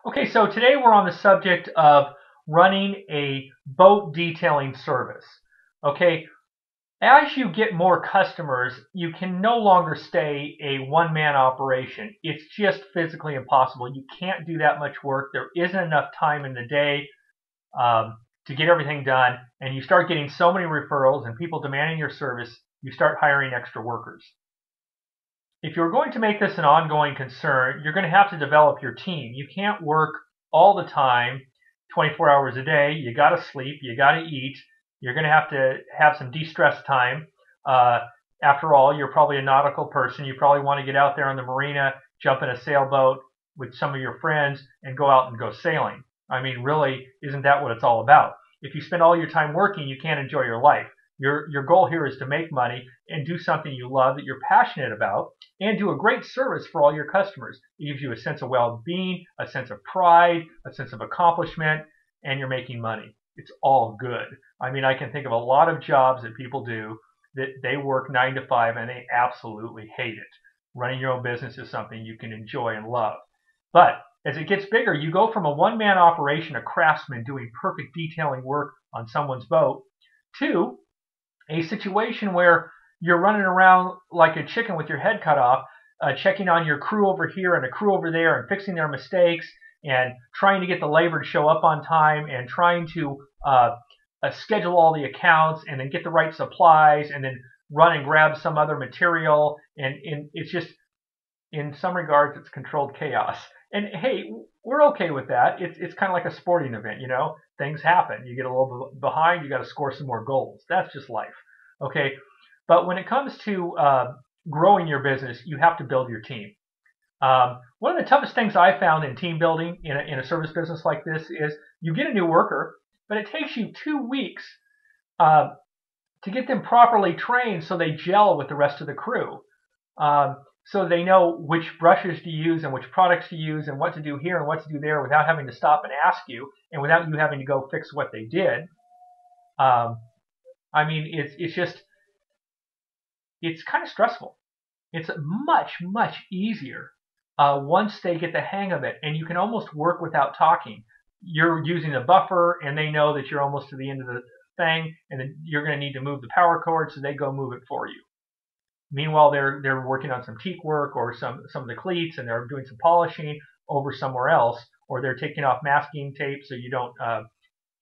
Okay, so today we're on the subject of running a boat detailing service. Okay, as you get more customers, you can no longer stay a one-man operation. It's just physically impossible. You can't do that much work. There isn't enough time in the day to get everything done, and you start getting so many referrals and people demanding your service, you start hiring extra workers. If you're going to make this an ongoing concern, you're going to have to develop your team. You can't work all the time, 24 hours a day. You got to sleep. You got to eat. You're going to have some de-stress time. Uh, After all, you're probably a nautical person. You probably want to get out there on the marina, jump in a sailboat with some of your friends, and go out and go sailing. I mean, really, isn't that what it's all about? If you spend all your time working, you can't enjoy your life. Your goal here is to make money and do something you love that you're passionate about and do a great service for all your customers. It gives you a sense of well-being, a sense of pride, a sense of accomplishment, and you're making money. It's all good. I mean, I can think of a lot of jobs that people do that they work 9 to 5 and they absolutely hate it. Running your own business is something you can enjoy and love. But as it gets bigger, you go from a one-man operation, a craftsman doing perfect detailing work on someone's boat, to a situation where you're running around like a chicken with your head cut off, checking on your crew over here and a crew over there and fixing their mistakes and trying to get the labor to show up on time and trying to schedule all the accounts and then get the right supplies and then run and grab some other material. And it's just, in some regards, it's controlled chaos. And hey, we're okay with that. It's kind of like a sporting event, you know. Things happen. You get a little bit behind. You got to score some more goals. That's just life. Okay, but when it comes to growing your business, you have to build your team. One of the toughest things I found in team building in a service business like this is you get a new worker, but it takes you 2 weeks uh, to get them properly trained so they gel with the rest of the crew. So they know which brushes to use and which products to use and what to do here and what to do there without having to stop and ask you and without you having to go fix what they did. Um, I mean, it's kind of stressful. It's much easier once they get the hang of it, and you can almost work without talking. You're using a buffer, and they know that you're almost to the end of the thing, and then you're going to need to move the power cord, so they go move it for you. Meanwhile, they're working on some teak work or some of the cleats, and they're doing some polishing over somewhere else, or they're taking off masking tape so you don't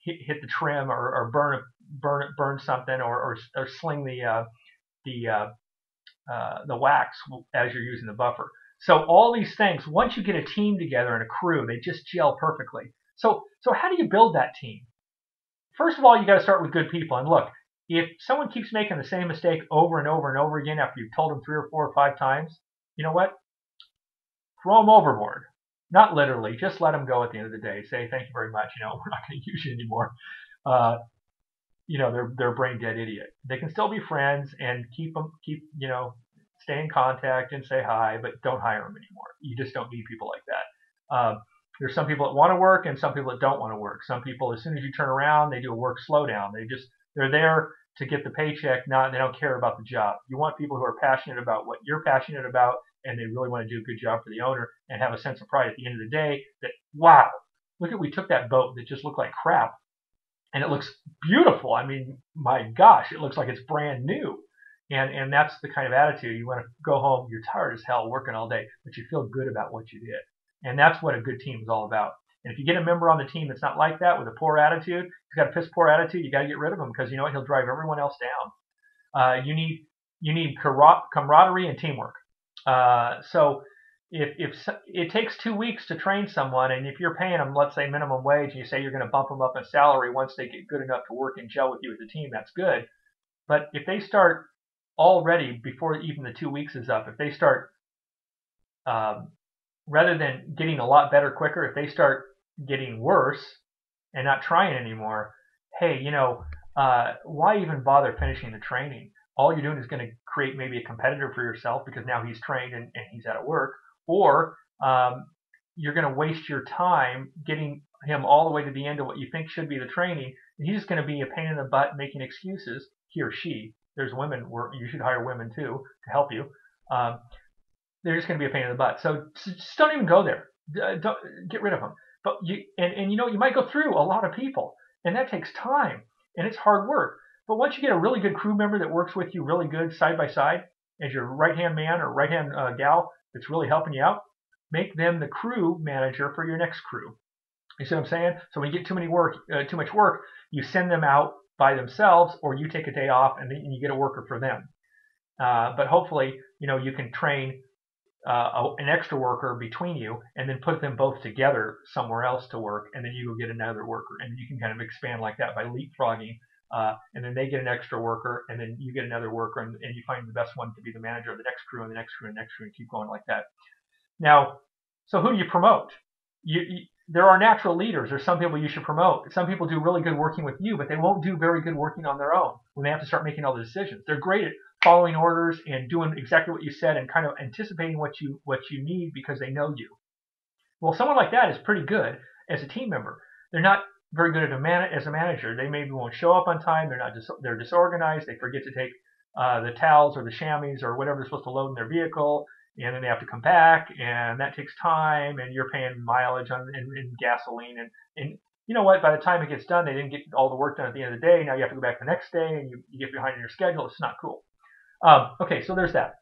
hit the trim or burn something, or sling the wax as you're using the buffer. So all these things, once you get a team together and a crew, they just gel perfectly. So how do you build that team? First of all, you got to start with good people. And look, if someone keeps making the same mistake over and over and over again after you've told them 3 or 4 or 5 times, you know what? Throw them overboard. Not literally, just let them go at the end of the day. Say, thank you very much. You know, we're not going to use you anymore. Uh, you know, they're a brain dead idiot. They can still be friends and keep stay in contact and say hi, but don't hire them anymore. You just don't need people like that. There's some people that want to work and some people that don't want to work. Some people, as soon as you turn around, they do a work slowdown. They're there to get the paycheck, they don't care about the job. You want people who are passionate about what you're passionate about, and they really want to do a good job for the owner and have a sense of pride at the end of the day that, wow, we took that boat that just looked like crap and it looks beautiful. I mean, my gosh, it looks like it's brand new. And that's the kind of attitude you want to go home. You're tired as hell working all day, but you feel good about what you did. And that's what a good team is all about. And if you get a member on the team that's not like that, with a poor attitude, he's got a piss poor attitude, you got to get rid of him, because you know what? He'll drive everyone else down. You need camaraderie and teamwork. So if it takes 2 weeks to train someone, and if you're paying them, let's say, minimum wage, and you say you're going to bump them up in salary once they get good enough to work and gel with you as a team, that's good. But if they start already, before even the 2 weeks is up, if they start, rather than getting a lot better quicker, if they start getting worse and not trying anymore, hey, why even bother finishing the training? All you're doing is going to create maybe a competitor for yourself, because now he's trained and he's out of work, or you're going to waste your time getting him all the way to the end of what you think should be the training, and he's just going to be a pain in the butt making excuses, he or she. There's women, you should hire women too to help you. They're just going to be a pain in the butt. So just don't even go there. Don't get rid of them. But you might go through a lot of people, and that takes time, and it's hard work. But once you get a really good crew member that works with you really good side by side as your right-hand man or right-hand gal that's really helping you out, make them the crew manager for your next crew. You see what I'm saying? So when you get too much work, you send them out by themselves, or you take a day off and then you get a worker for them. But hopefully, you can train an extra worker between you, and then put them both together somewhere else to work, and then you go get another worker, and you can kind of expand like that by leapfrogging. And then they get an extra worker, and then you get another worker, and you find the best one to be the manager of the next crew, and the next crew, and the next crew, and keep going like that. Now, so who do you promote? There are natural leaders. There's some people you should promote. Some people do really good working with you, but they won't do very good working on their own when they have to start making all the decisions. They're great at following orders and doing exactly what you said and kind of anticipating what you need because they know you. Well, someone like that is pretty good as a team member. They're not very good as a manager. They maybe won't show up on time. They're disorganized. They forget to take the towels or the chamois or whatever they're supposed to load in their vehicle, and then they have to come back, and that takes time, and you're paying mileage and gasoline, and you know what? By the time it gets done, they didn't get all the work done at the end of the day. Now you have to go back the next day, and you get behind in your schedule. It's not cool. Okay, so there's that.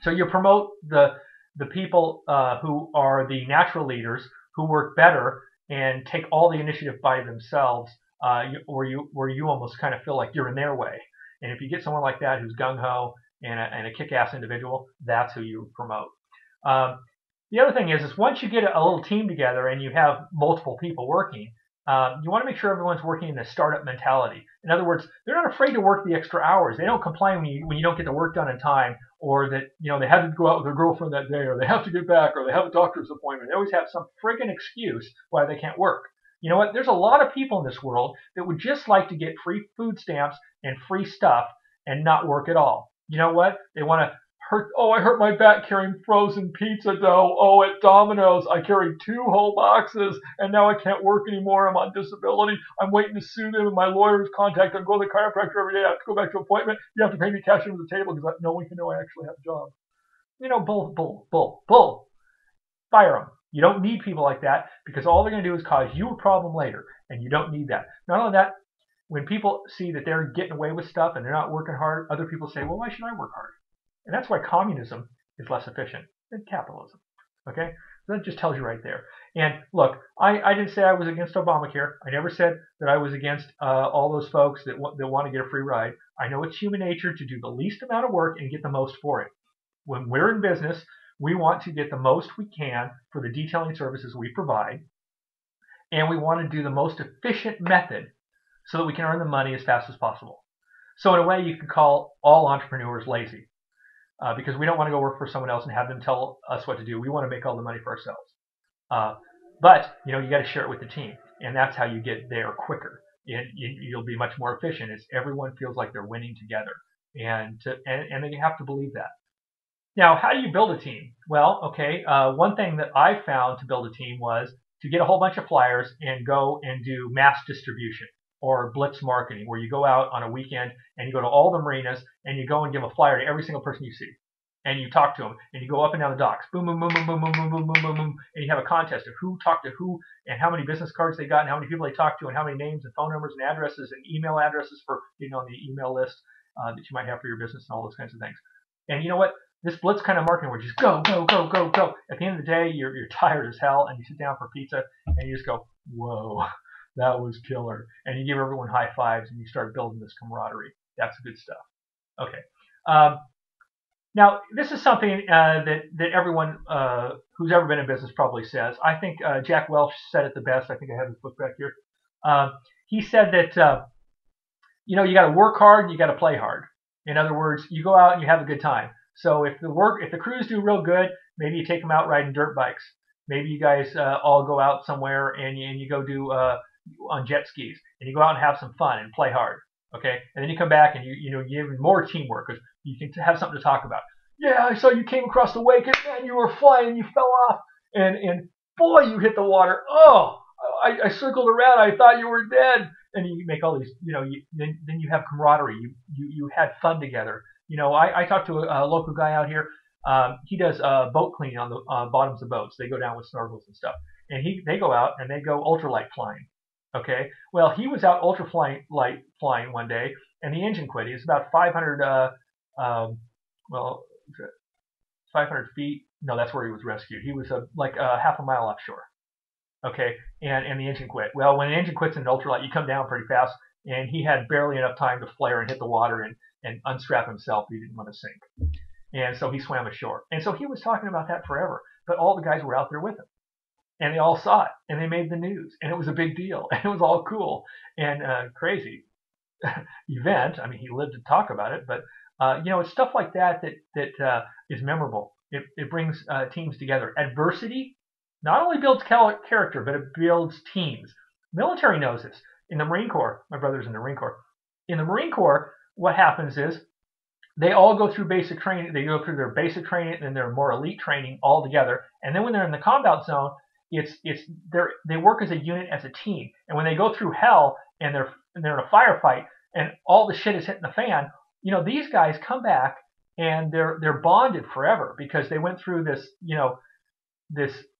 So you promote the people who are the natural leaders who work better and take all the initiative by themselves, where you almost kind of feel like you're in their way. And if you get someone like that who's gung-ho and a kick-ass individual, that's who you promote. The other thing is once you get a little team together and you have multiple people working, you want to make sure everyone's working in a startup mentality. In other words, they're not afraid to work the extra hours. They don't complain when you don't get the work done in time, or that they had to go out with their girlfriend that day, or they have to get back, or they have a doctor's appointment. They always have some friggin' excuse why they can't work. You know what? There's a lot of people in this world that would just like to get free food stamps and free stuff and not work at all. You know what? They want to I hurt my back carrying frozen pizza dough. Oh, at Domino's, I carried 2 whole boxes, and now I can't work anymore. I'm on disability. I'm waiting to sue them, and my lawyer's contact. I'm going to the chiropractor every day. I have to go back to an appointment. You have to pay me cash under the table because no one can know I actually have a job. Bull. Fire them. You don't need people like that, because all they're going to do is cause you a problem later, and you don't need that. Not only that, when people see that they're getting away with stuff and they're not working hard, other people say, well, why should I work hard? And that's why communism is less efficient than capitalism. Okay? So that just tells you right there. And look, I didn't say I was against Obamacare. I never said that I was against all those folks that want to get a free ride. I know it's human nature to do the least amount of work and get the most for it. When we're in business, we want to get the most we can for the detailing services we provide. And we want to do the most efficient method so that we can earn the money as fast as possible. So in a way, you could call all entrepreneurs lazy. Because we don't want to go work for someone else and have them tell us what to do. We want to make all the money for ourselves. But you got to share it with the team, and that's how you get there quicker. And you'll be much more efficient as everyone feels like they're winning together, and then you have to believe that. Now, how do you build a team? Well, okay, one thing that I found to build a team was to get a whole bunch of flyers and go and do mass distribution, or blitz marketing, where you go out on a weekend and you go to all the marinas and you go and give a flyer to every single person you see. And you talk to them, and you go up and down the docks, boom, boom, boom, boom, boom, boom, boom, boom, boom, boom, boom, and you have a contest of who talked to who, and how many business cards they got, and how many people they talked to, and how many names and phone numbers and addresses and email addresses for on the email list that you might have for your business and all those kinds of things. And you know what? This blitz kind of marketing where you just go, go, go, go, go. At the end of the day, you're tired as hell, and you sit down for pizza, and you just go, whoa. That was killer. And you give everyone high fives and you start building this camaraderie. That's good stuff. Okay. Now, this is something that everyone who's ever been in business probably says. I think Jack Welch said it the best. I think I have his book back here. He said that, you got to work hard and you got to play hard. In other words, you go out and you have a good time. So if the crews do real good, maybe you take them out riding dirt bikes. Maybe you guys all go out somewhere and you go do on jet skis, and you go out and have some fun and play hard, okay? And then you come back and you even more teamwork, because you can have something to talk about. Yeah, I saw you came across the wake, and man, you were flying, and you fell off, and boy, you hit the water. Oh, I circled around, I thought you were dead. And you make all these, then you have camaraderie. You had fun together. I talked to a local guy out here. He does boat cleaning on the bottoms of boats. They go down with snorkels and stuff, and they go out and they go ultralight flying. Okay, well he was out light flying one day, and the engine quit. He was about 500 well 500 feet. No, that's where he was rescued. He was like half a mile offshore. Okay, and the engine quit. Well, when an engine quits in an ultralight, you come down pretty fast, and he had barely enough time to flare and hit the water and unstrap himself. He didn't want to sink, and so he swam ashore. And so he was talking about that forever, but all the guys were out there with him, and they all saw it, and they made the news, and it was a big deal, and it was all cool and crazy event. I mean, he lived to talk about it, but it's stuff like that is memorable. It brings teams together. Adversity not only builds character, but it builds teams. Military knows this. In the Marine Corps, my brother's in the Marine Corps. In the Marine Corps, what happens is they all go through basic training. They go through their basic training and their more elite training all together. And then when they're in the combat zone, they work as a unit, as a team. And when they go through hell and they're in a firefight and all the shit is hitting the fan, these guys come back and they're bonded forever because they went through this,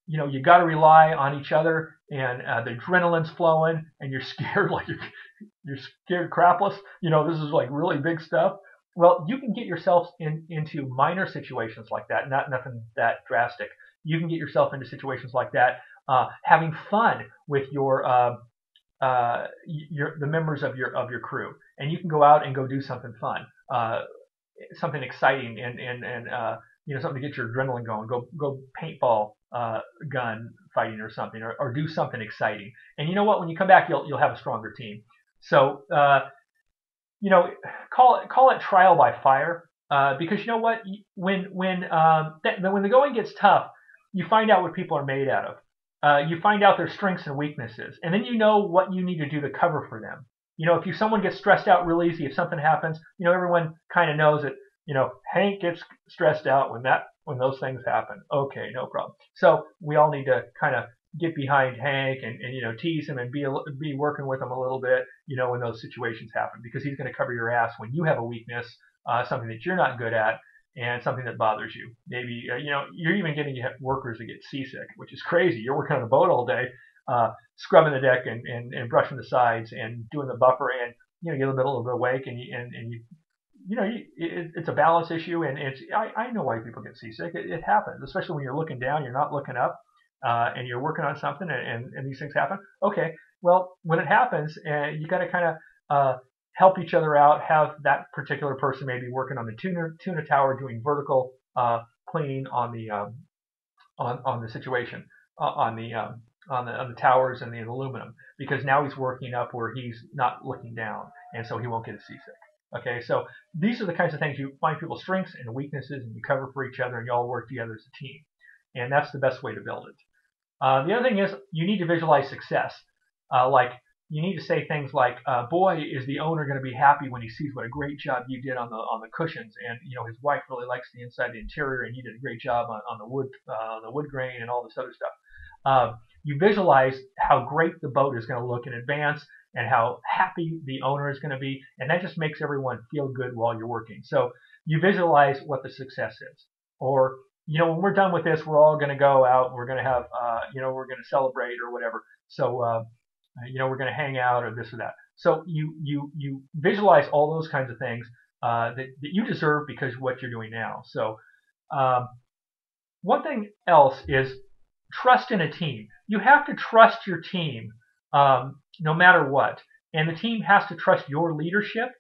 you got to rely on each other, and the adrenaline's flowing, and you're scared like you're scared crapless. This is like really big stuff. Well, you can get yourself into minor situations like that, nothing that drastic. You can get yourself into situations like that, having fun with the members of your crew, and you can go out and go do something fun, something exciting, and something to get your adrenaline going. Go paintball gun fighting or something, or do something exciting. And you know what? When you come back, you'll have a stronger team. So call it trial by fire, because you know what? When the going gets tough, you find out what people are made out of. You find out their strengths and weaknesses, and then you know what you need to do to cover for them. If someone gets stressed out real easy, if something happens, everyone kind of knows that, Hank gets stressed out when those things happen. Okay, no problem. So we all need to kind of get behind Hank and tease him and be working with him a little bit, when those situations happen, because he's going to cover your ass when you have a weakness, something that you're not good at, and something that bothers you. Maybe you're even getting workers that get seasick, which is crazy. You're working on a boat all day, scrubbing the deck and brushing the sides and doing the buffer, and you get a little bit awake, and it's a balance issue, and I know why people get seasick. It happens, especially when you're looking down, you're not looking up, and you're working on something, and these things happen. Okay, well, when it happens, you got to kind of help each other out. Have that particular person maybe working on the tuna tower, doing vertical cleaning on the situation, on the towers and the aluminum, because now he's working up where he's not looking down, and so he won't get a seasick. Okay, so these are the kinds of things you find people's strengths and weaknesses, and you cover for each other, and you all work together as a team, and that's the best way to build it. The other thing is you need to visualize success. Like you need to say things like, "Boy, is the owner going to be happy when he sees what a great job you did on the cushions, and his wife really likes the inside of the interior, and you did a great job on the wood grain and all this other stuff." You visualize how great the boat is going to look in advance, and how happy the owner is going to be, and that just makes everyone feel good while you're working. So you visualize what the success is, or when we're done with this, we're all going to go out, and we're going to have, we're going to celebrate or whatever. So we're going to hang out or this or that. So you visualize all those kinds of things that you deserve because of what you're doing now. So one thing else is trust in a team. You have to trust your team no matter what. And the team has to trust your leadership,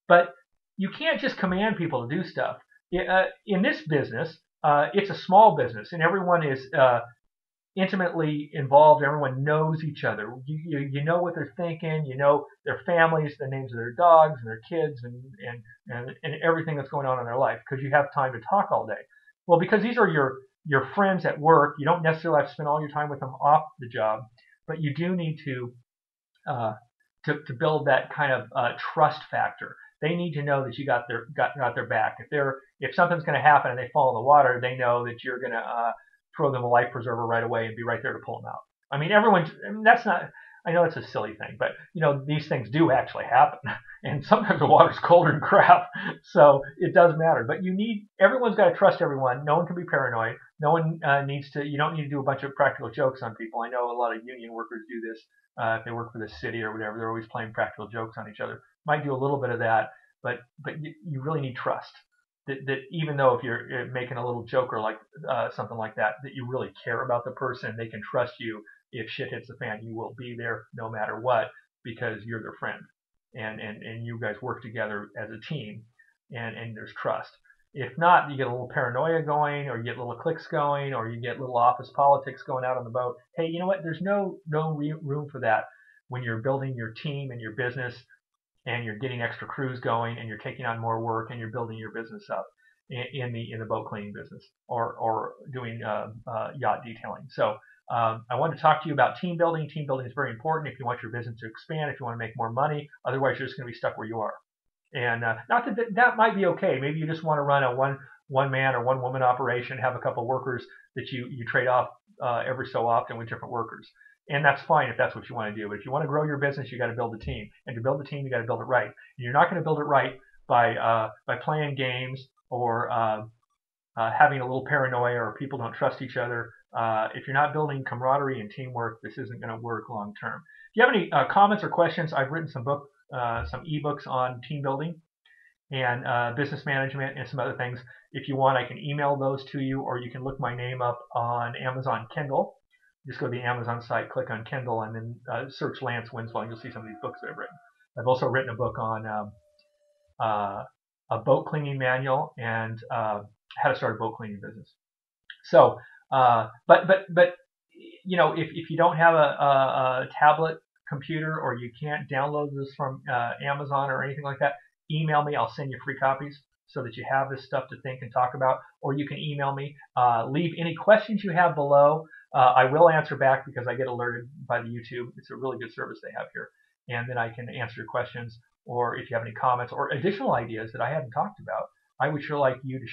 but you can't just command people to do stuff. In this business, it's a small business, and everyone is intimately involved. Everyone knows each other. You know what they're thinking. You know their families, the names of their dogs and their kids, and everything that's going on in their life, because you have time to talk all day. Well, because these are your friends at work, you don't necessarily have to spend all your time with them off the job, but you do need to build that kind of trust factor. They need to know that you got their back. If something's going to happen and they fall in the water, they know that you're going to throw them a life preserver right away and be right there to pull them out. I mean, I know it's a silly thing, but these things do actually happen, and sometimes the water's colder than crap, so it does matter. But everyone's got to trust everyone. No one can be paranoid. No one needs to. You don't need to do a bunch of practical jokes on people. I know a lot of union workers do this. If they work for the city or whatever, they're always playing practical jokes on each other. Might do a little bit of that, but you really need trust. That even though if you're making a little joke or like something like that, that you really care about the person, they can trust you. If shit hits the fan, you will be there no matter what because you're their friend, and you guys work together as a team, and there's trust. If not, you get a little paranoia going, or you get little cliques going, or you get little office politics going out on the boat. Hey, you know what? There's no room for that when you're building your team and your business, and you're getting extra crews going, and you're taking on more work, and you're building your business up in the boat cleaning business or doing yacht detailing. So I wanted to talk to you about team building. Team building is very important if you want your business to expand, if you want to make more money. Otherwise, you're just going to be stuck where you are. And not that might be okay. Maybe you just want to run a one man or one woman operation, have a couple of workers that you trade off every so often with different workers. And that's fine if that's what you want to do. But if you want to grow your business, you got to build a team. And to build a team, you got to build it right. And you're not going to build it right by playing games or having a little paranoia or people don't trust each other. If you're not building camaraderie and teamwork, this isn't going to work long term. If you have any comments or questions, I've written some ebooks on team building and business management and some other things. If you want, I can email those to you, or you can look my name up on Amazon Kindle. Just go to the Amazon site, click on Kindle, and then search Lance Winslow, and you'll see some of these books that I've written. I've also written a book on a boat cleaning manual and how to start a boat cleaning business. So, but if you don't have a tablet computer or you can't download this from Amazon or anything like that, email me. I'll send you free copies so that you have this stuff to think and talk about. Or you can email me. Leave any questions you have below. I will answer back because I get alerted by the YouTube. It's a really good service they have here. And then I can answer your questions. Or if you have any comments or additional ideas that I haven't talked about, I would sure like you to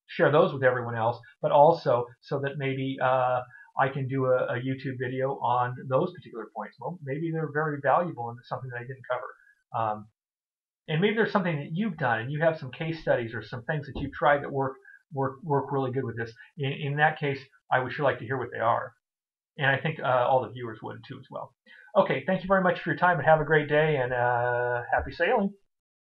share those with everyone else, but also so that maybe I can do a YouTube video on those particular points. Well, maybe they're very valuable and it's something that I didn't cover. And maybe there's something that you've done and you have some case studies or some things that you've tried that work really good with this. In that case, I would sure like to hear what they are. And I think all the viewers would too as well. Okay, thank you very much for your time and have a great day and happy sailing.